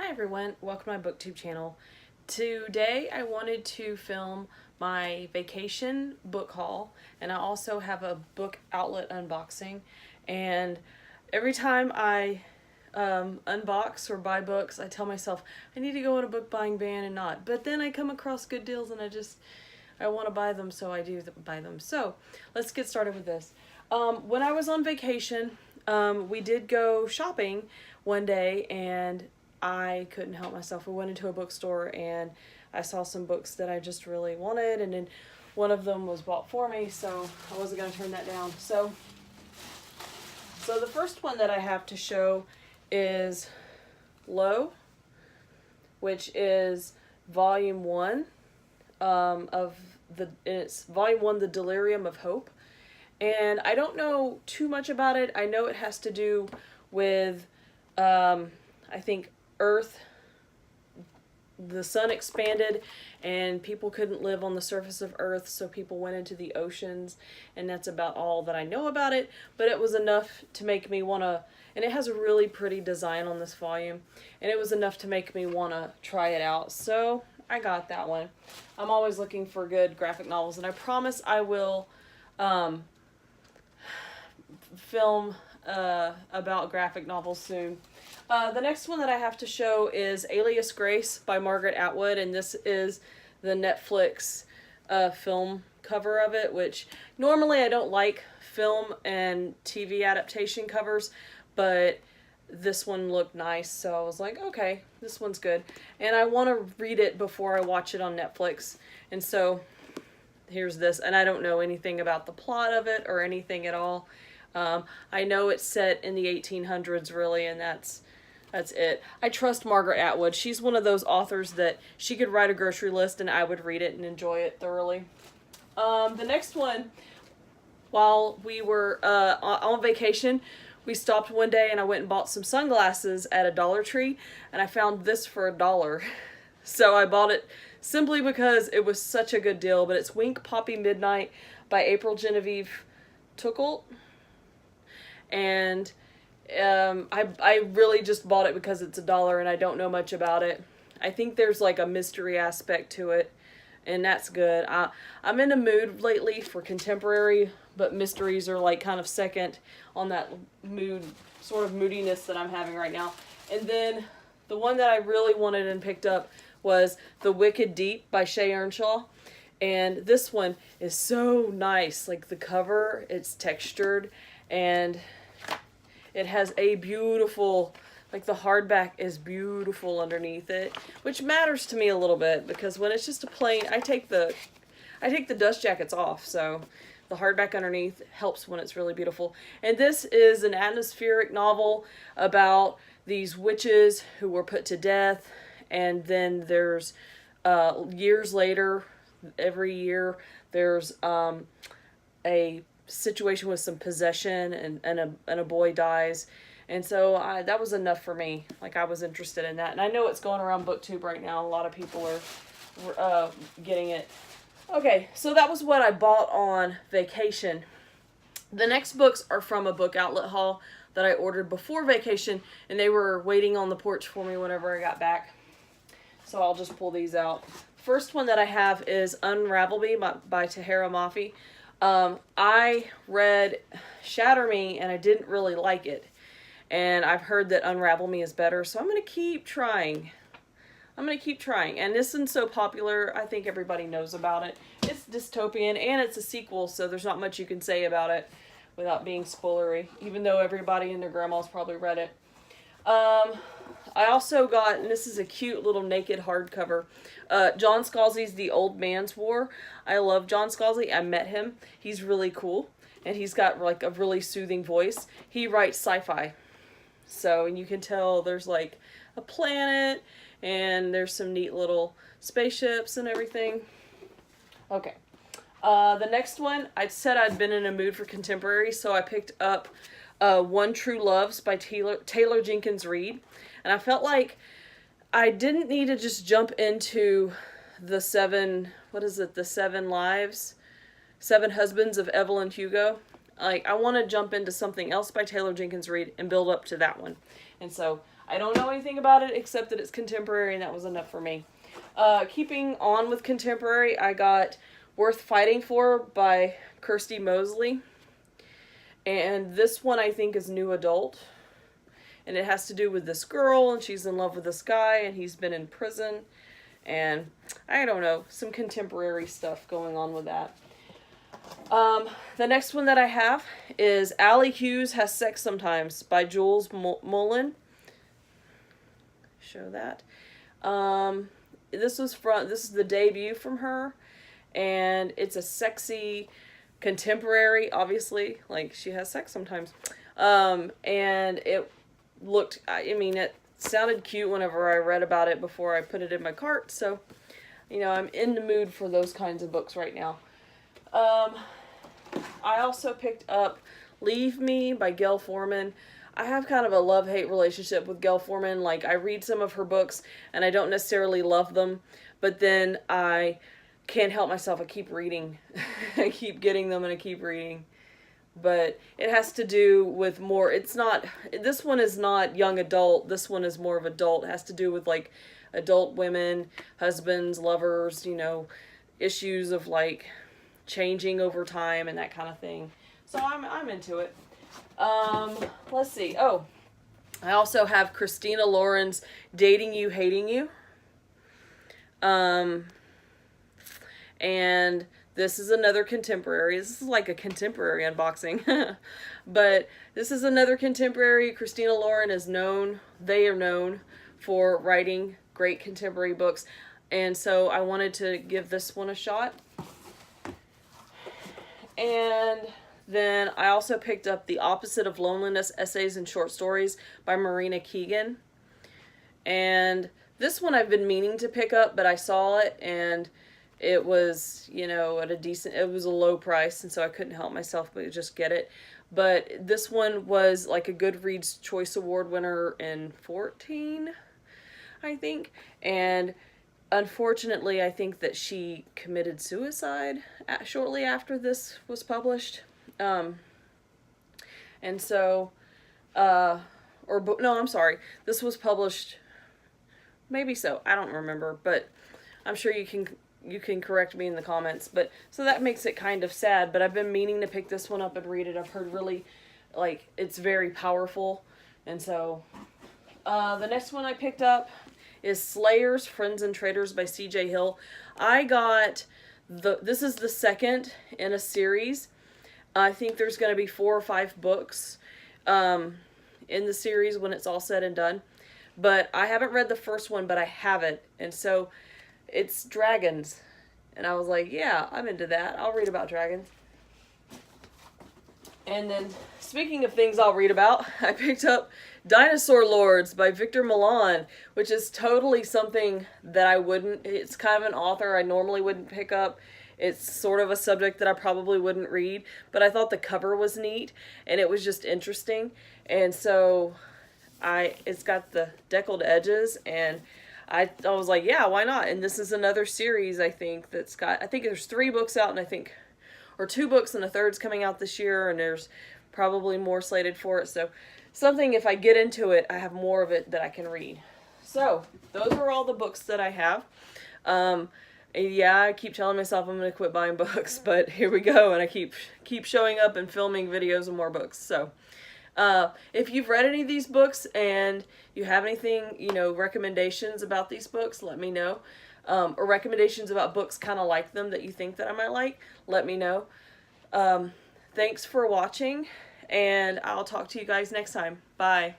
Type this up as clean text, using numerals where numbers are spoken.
Hi everyone, welcome to my booktube channel. Today I wanted to film my vacation book haul, and I also have a book outlet unboxing. And every time I unbox or buy books, I tell myself I need to go on a book buying ban and not. But then I come across good deals and I want to buy them, so I do buy them. So let's get started with this. When I was on vacation, we did go shopping one day, and I couldn't help myself. We went into a bookstore and I saw some books that I just really wanted, and then one of them was bought for me, so I wasn't going to turn that down. So the first one that I have to show is Low, which is volume 1 it's volume 1, The Delirium of Hope. And I don't know too much about it. I know it has to do with, I think, Earth. The sun expanded and people couldn't live on the surface of Earth, so people went into the oceans, and that's about all that I know about it. But it was enough to make me want to, and it has a really pretty design on this volume, and it was enough to make me want to try it out. So I got that one. I'm always looking for good graphic novels, and I promise I will film about graphic novels soon. The next one that I have to show is Alias Grace by Margaret Atwood, and this is the Netflix film cover of it, which normally I don't like film and TV adaptation covers, but this one looked nice, so I was like, okay, this one's good. And I want to read it before I watch it on Netflix, and so here's this, and I don't know anything about the plot of it or anything at all. I know it's set in the 1800s, really, and that's it. I trust Margaret Atwood. She's one of those authors that she could write a grocery list and I would read it and enjoy it thoroughly. The next one, while we were on vacation, we stopped one day and I went and bought some sunglasses at a Dollar Tree, and I found this for $1. So I bought it simply because it was such a good deal. But it's Wink Poppy Midnight by April Genevieve Tuckelt. And I really just bought it because it's $1 and I don't know much about it. I think there's like a mystery aspect to it, and that's good. I'm in a mood lately for contemporary, but mysteries are like kind of second on that mood, sort of moodiness that I'm having right now. And then the one that I really wanted and picked up was The Wicked Deep by Shay Earnshaw. And this one is so nice. Like the cover, it's textured, and it has a beautiful, like the hardback is beautiful underneath it, which matters to me a little bit because when it's just a plain, I take the dust jackets off, so the hardback underneath helps when it's really beautiful. And this is an atmospheric novel about these witches who were put to death, and then there's years later, every year there's a situation with some possession, and a boy dies, and so that was enough for me. Like, I was interested in that, and I know it's going around BookTube right now. A lot of people are getting it. Okay, so that was what I bought on vacation. The next books are from a book outlet haul that I ordered before vacation, and they were waiting on the porch for me whenever I got back, so I'll just pull these out. First one that I have is Unravel Me by Tahereh Mafi. I read Shatter Me and I didn't really like it, and I've heard that Unravel Me is better, so I'm going to keep trying. And this isn't so popular. I think everybody knows about it. It's dystopian and it's a sequel, so there's not much you can say about it without being spoilery, even though everybody and their grandma's probably read it. I also got, and this is a cute little naked hardcover, John Scalzi's The Old Man's War. I love John Scalzi. I met him. He's really cool, and he's got like a really soothing voice. He writes sci-fi, so, and you can tell there's like a planet, and there's some neat little spaceships and everything. Okay. The next one, I said I'd been in a mood for contemporary, so I picked up One True Loves by Taylor Jenkins Reid. And I felt like I didn't need to just jump into the seven husbands of Evelyn Hugo. Like, I want to jump into something else by Taylor Jenkins Reid and build up to that one. And so I don't know anything about it except that it's contemporary, and that was enough for me. Keeping on with contemporary, I got Worth Fighting For by Kirstie Mosley. And this one I think is new adult. And it has to do with this girl, and she's in love with this guy, and he's been in prison. And I don't know, some contemporary stuff going on with that. The next one that I have is Allie Hughes Has Sex Sometimes by Jules Mullen. Show that. This is the debut from her, and it's a sexy contemporary, obviously, like she has sex sometimes. And it looked, I mean, it sounded cute whenever I read about it before I put it in my cart, so, you know, I'm in the mood for those kinds of books right now. I also picked up Leave Me by Gayle Forman. I have kind of a love-hate relationship with Gayle Forman. Like, I read some of her books, and I don't necessarily love them, but then I can't help myself. I keep reading. I keep getting them, and I keep reading. But it has to do with more, it's not, this one is not young adult, this one is more of adult. It has to do with, like, adult women, husbands, lovers, you know, issues of, like, changing over time and that kind of thing. So I'm into it. Let's see. Oh, I also have Christina Lauren's Dating You, Hating You. And this is another contemporary. This is like a contemporary unboxing. But this is another contemporary. Christina Lauren is known, they are known for writing great contemporary books. And so I wanted to give this one a shot. And then I also picked up The Opposite of Loneliness, Essays and Short Stories by Marina Keegan. And this one I've been meaning to pick up, but I saw it and it was, you know, at it was a low price, and so I couldn't help myself but just get it. But this one was like a Goodreads Choice Award winner in 2014, I think. And unfortunately, I think that she committed suicide shortly after this was published. And so, no, I'm sorry. This was published, maybe so. I don't remember, but I'm sure you can correct me in the comments. But so that makes it kind of sad, but I've been meaning to pick this one up and read it. I've heard really, like, it's very powerful. And so, the next one I picked up is Slayers, Friends and Traitors by C.J. Hill. I got this is the second in a series. I think there's going to be 4 or 5 books in the series when it's all said and done. But I haven't read the first one, but I have it. And so it's dragons. And I was like, yeah, I'm into that. I'll read about dragons. And then, speaking of things I'll read about, I picked up Dinosaur Lords by Victor Milan, which is totally something that I wouldn't, it's kind of an author I normally wouldn't pick up. It's sort of a subject that I probably wouldn't read, but I thought the cover was neat, and it was just interesting. And so, it's got the deckled edges, and I was like, yeah, why not? And this is another series, I think, that's got, I think there's 3 books out, and I think, or 2 books, and a third's coming out this year, and there's probably more slated for it. So something, if I get into it, I have more of it that I can read. So those are all the books that I have. Yeah, I keep telling myself I'm going to quit buying books, but here we go, and I keep showing up and filming videos of more books. So if you've read any of these books and you have anything, you know, recommendations about these books, let me know. Or recommendations about books kind of like them that you think that I might like, let me know. Thanks for watching, and I'll talk to you guys next time. Bye.